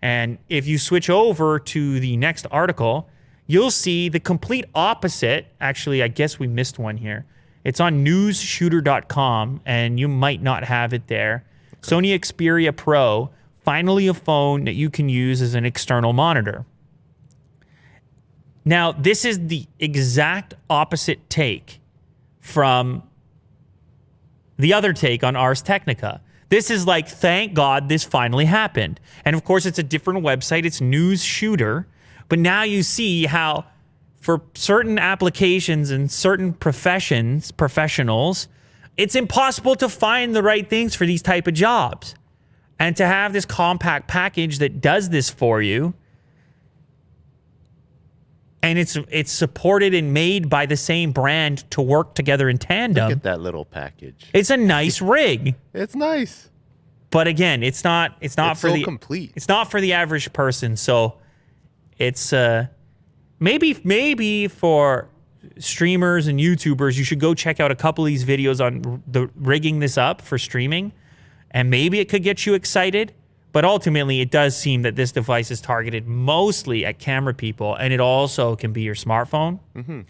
And if you switch over to the next article, you'll see the complete opposite. Actually, I guess we missed one here. It's on newsshooter.com, and you might not have it there. Okay. Sony Xperia Pro, finally a phone that you can use as an external monitor. Now, this is the exact opposite take from the other take on Ars Technica. This is like, thank God this finally happened. And of course, it's a different website. It's News Shooter. But now you see how for certain applications and certain professionals, it's impossible to find the right things for these type of jobs. And to have this compact package that does this for you, and it's supported and made by the same brand to work together in tandem. Look at that little package. It's a nice rig. It's nice. But again, it's not for so complete. It's not for the average person. So it's maybe for streamers and YouTubers, you should go check out a couple of these videos on the rigging this up for streaming, and maybe it could get you excited. But ultimately, it does seem that this device is targeted mostly at camera people, and it also can be your smartphone. Mm-hmm.